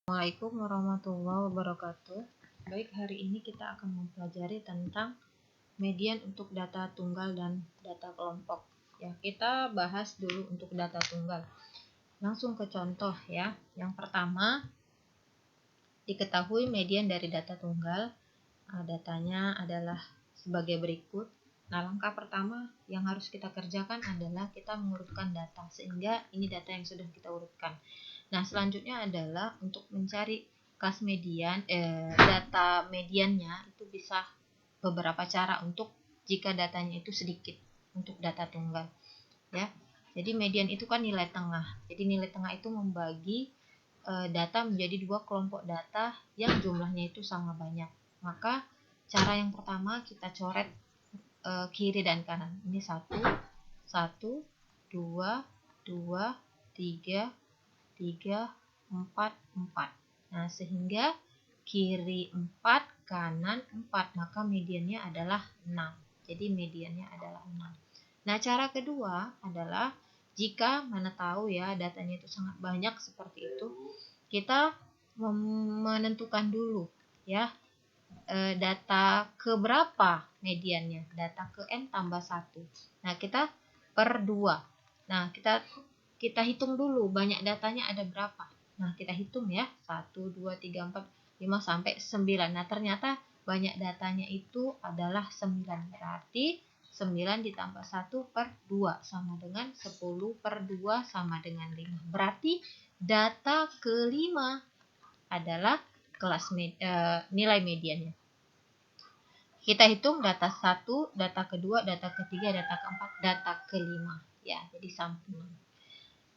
Assalamualaikum warahmatullahi wabarakatuh. Baik, hari ini kita akan mempelajari tentang median untuk data tunggal dan data kelompok. Ya, kita bahas dulu untuk data tunggal. Langsung ke contoh ya. Yang pertama, diketahui median dari data tunggal. Datanya adalah sebagai berikut. Nah, langkah pertama yang harus kita kerjakan adalah kita mengurutkan data, sehingga ini data yang sudah kita urutkan. Nah, selanjutnya adalah untuk mencari kelas median, data mediannya itu bisa beberapa cara untuk jika datanya itu sedikit untuk data tunggal. Ya, jadi median itu kan nilai tengah. Jadi nilai tengah itu membagi data menjadi dua kelompok data yang jumlahnya itu sama banyak. Maka cara yang pertama kita coret kiri dan kanan. Ini 1, 2, 3, 4. Nah, sehingga kiri 4, kanan 4, maka mediannya adalah 6. Jadi mediannya adalah 6. Nah, cara kedua adalah jika mana tahu ya datanya itu sangat banyak seperti itu, kita menentukan dulu ya data ke berapa mediannya, data ke n tambah 1. Nah, kita per 2. Nah, kita hitung dulu banyak datanya ada berapa. Nah, kita hitung ya, 1, 2, 3, 4, 5 sampai 9. Nah, ternyata banyak datanya itu adalah 9. Berarti 9 ditambah 1 per 2 sama dengan 10 per 2 sama dengan 5. Berarti data kelima adalah nilai mediannya. Kita hitung data 1, data kedua, data ketiga, data keempat, data kelima. Ya, jadi sampai.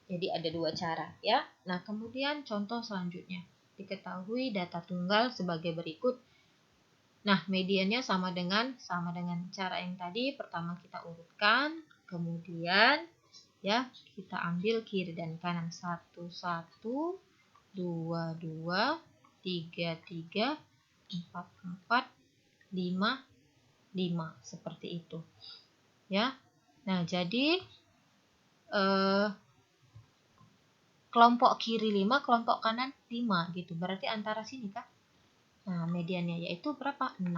Jadi ada dua cara ya. Nah, kemudian contoh selanjutnya. Diketahui data tunggal sebagai berikut. Nah, mediannya sama dengan cara yang tadi. Pertama kita urutkan, kemudian ya kita ambil kiri dan kanan. 1, 1, 2, 2, 3, 3, 4, 4, 5, 5 seperti itu. Ya. Nah, jadi kelompok kiri 5, kelompok kanan 5 gitu. Berarti antara sini kan. Nah, mediannya yaitu berapa? 6.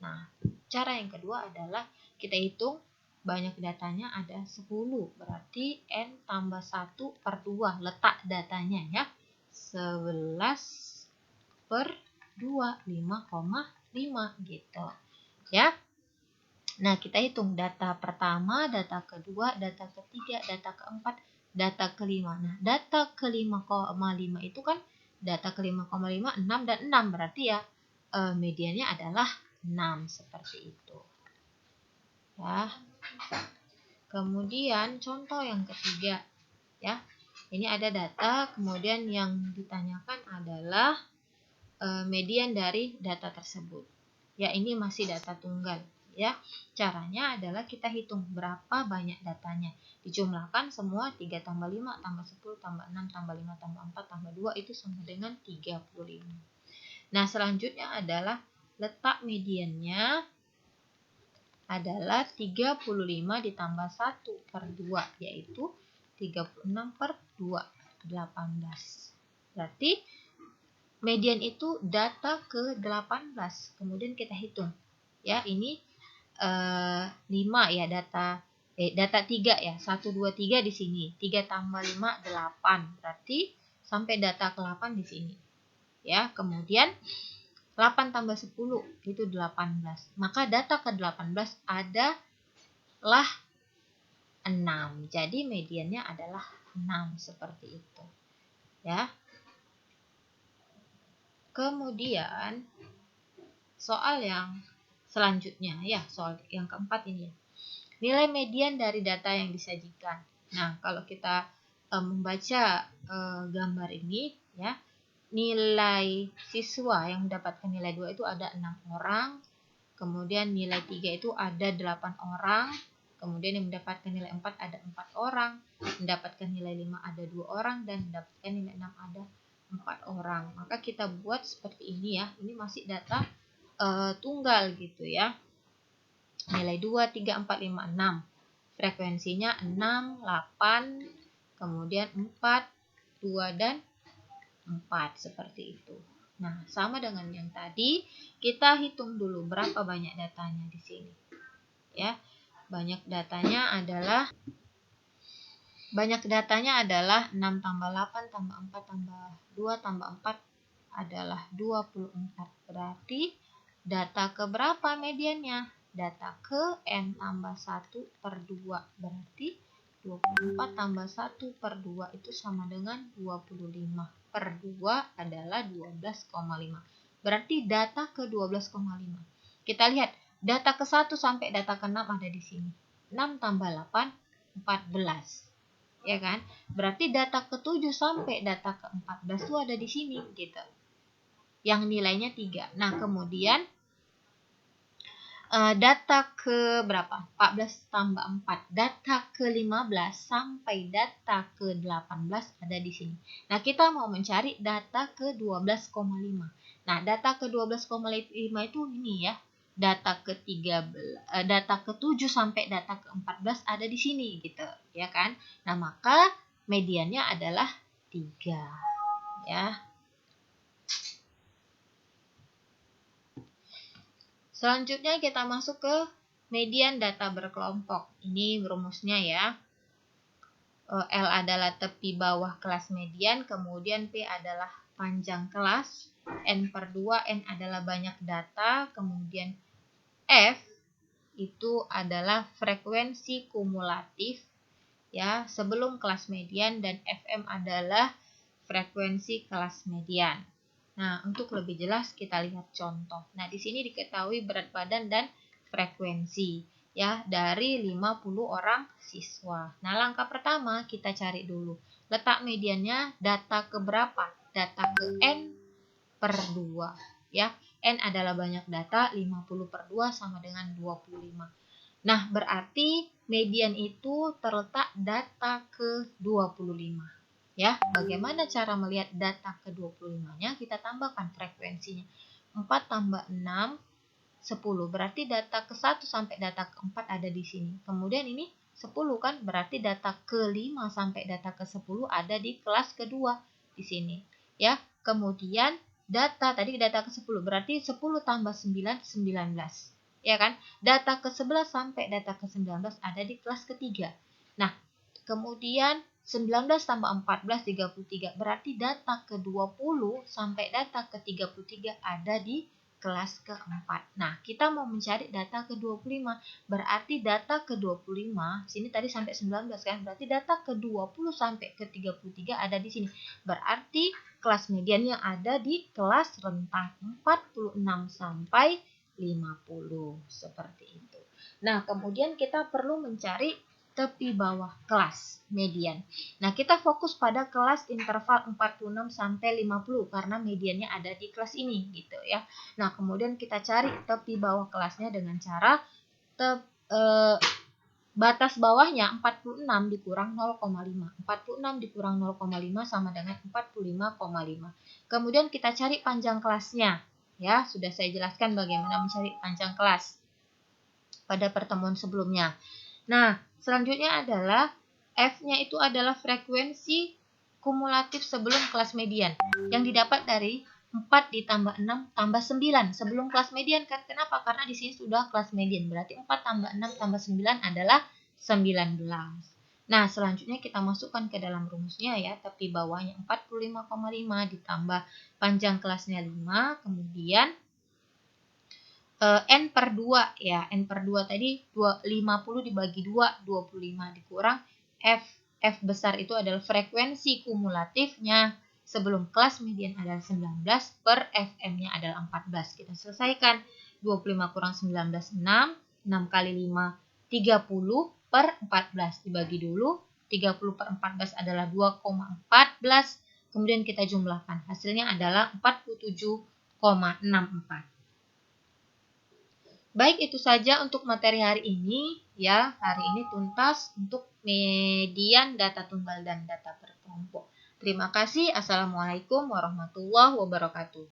Nah, cara yang kedua adalah kita hitung banyak datanya ada 10. Berarti n tambah 1 per 2 letak datanya ya. 11 per 2, 5,5 gitu. Ya. Nah, kita hitung data pertama, data kedua, data ketiga, data keempat, data kelima. Nah, data ke-5,5 itu kan data ke-5,5 6 dan 6 berarti ya mediannya adalah 6 seperti itu. Ya. Kemudian contoh yang ketiga ya. Ini ada data, kemudian yang ditanyakan adalah median dari data tersebut. Ya, ini masih data tunggal. Ya, caranya adalah kita hitung berapa banyak datanya. Dijumlahkan semua 3 tambah 5 tambah 10 tambah 6 tambah 5 tambah 4 tambah 2 itu sama dengan 35. Nah, selanjutnya adalah letak mediannya adalah 35 ditambah 1 per 2 yaitu 36 per 2, 18. Berarti median itu data ke-18. Kemudian kita hitung. Ya, ini 5 ya data 3 ya. 1 2 3 di sini. 3 tambah 5 8. Berarti sampai data ke-8 di sini. Ya, kemudian 8 tambah 10 itu 18. Maka data ke-18 adalah 6. Jadi mediannya adalah 6 seperti itu. Ya. Kemudian soal yang selanjutnya ya, soal yang keempat ini ya. Nilai median dari data yang disajikan. Nah, kalau kita membaca gambar ini ya, nilai siswa yang mendapatkan nilai 2 itu ada 6 orang. Kemudian nilai 3 itu ada 8 orang. Kemudian yang mendapatkan nilai 4 ada 4 orang. Mendapatkan nilai 5 ada 2 orang. Dan mendapatkan nilai 6 ada 4 orang. Maka kita buat seperti ini ya. Ini masih data tunggal gitu ya. Nilai 2, 3, 4, 5, 6. Frekuensinya 6, 8, kemudian 4, 2, dan 4 seperti itu. Nah, sama dengan yang tadi, kita hitung dulu berapa banyak datanya di sini. Ya, banyak datanya adalah 6 tambah 8 tambah 4 tambah 2 tambah 4 adalah 24. Berarti data ke berapa mediannya? Data ke n tambah 1 per 2. Berarti 24 tambah 1 per 2 itu sama dengan 25. Per 2 adalah 12,5. Berarti data ke 12,5. Kita lihat data ke 1 sampai data ke 6 ada di sini. 6 tambah 8, 14. Ya kan? Berarti data ke-7 sampai data ke-14 itu ada di sini gitu. Yang nilainya 3. Nah, kemudian data ke berapa? 14 tambah 4. Data ke-15 sampai data ke-18 ada di sini. Nah, kita mau mencari data ke-12,5. Nah, data ke-12,5 itu ini ya. Data data ke-7 sampai data ke-14 ada di sini gitu, ya kan? Nah, maka mediannya adalah 3, ya. Selanjutnya kita masuk ke median data berkelompok. Ini rumusnya ya. L adalah tepi bawah kelas median, kemudian P adalah panjang kelas, N per 2, N adalah banyak data, kemudian F itu adalah frekuensi kumulatif ya sebelum kelas median, dan FM adalah frekuensi kelas median. Nah, untuk lebih jelas kita lihat contoh. Nah, di sini diketahui berat badan dan frekuensi ya dari 50 orang siswa. Nah, langkah pertama kita cari dulu letak mediannya data ke berapa? Data ke N per 2 ya. N adalah banyak data, 50 per 2 sama dengan 25. Nah, berarti median itu terletak data ke 25. Ya, bagaimana cara melihat data ke 25-nya? Kita tambahkan frekuensinya. 4 tambah 6, 10. Berarti data ke 1 sampai data ke 4 ada di sini. Kemudian ini 10 kan? Berarti data ke 5 sampai data ke 10 ada di kelas kedua di sini. Ya, kemudian data ke 10 berarti 10 tambah 9, 19. Ya kan? Data ke 11 sampai data ke 19 ada di kelas ketiga. Nah, kemudian 19 tambah 14, 33. Berarti data ke 20 sampai data ke 33 ada di kelas keempat. Nah, kita mau mencari data ke 25. Berarti data ke 25, sini tadi sampai 19 kan? Berarti data ke 20 sampai ke 33 ada di sini. Berarti kelas median yang ada di kelas rentang 46 sampai 50. Seperti itu. Nah, kemudian kita perlu mencari tepi bawah kelas median. Nah, kita fokus pada kelas interval 46 sampai 50 karena mediannya ada di kelas ini gitu ya. Nah, kemudian kita cari tepi bawah kelasnya dengan cara batas bawahnya 46 dikurang 0,5. 46 dikurang 0,5 sama dengan 45,5. Kemudian kita cari panjang kelasnya. Ya, sudah saya jelaskan bagaimana mencari panjang kelas pada pertemuan sebelumnya. Nah, selanjutnya adalah F-nya itu adalah frekuensi kumulatif sebelum kelas median yang didapat dari 4 ditambah 6 tambah 9 sebelum kelas median kan. Kenapa? Karena di sini sudah kelas median. Berarti 4 tambah 6 tambah 9 adalah 19. Nah, selanjutnya kita masukkan ke dalam rumusnya ya. Tepi bawahnya 45,5 ditambah panjang kelasnya 5, kemudian N per 2 ya. N per 2 tadi 50 dibagi 2, 25 dikurang F besar itu adalah frekuensi kumulatifnya sebelum kelas median adalah 19 per FM-nya adalah 14. Kita selesaikan. 25 kurang 19, 6. 6 kali 5, 30 per 14. Dibagi dulu. 30 per 14 adalah 2,14. Kemudian kita jumlahkan. Hasilnya adalah 47,64. Baik, itu saja untuk materi hari ini ya. Hari ini tuntas untuk median data tunggal dan data berkelompok. Terima kasih. Assalamualaikum warahmatullahi wabarakatuh.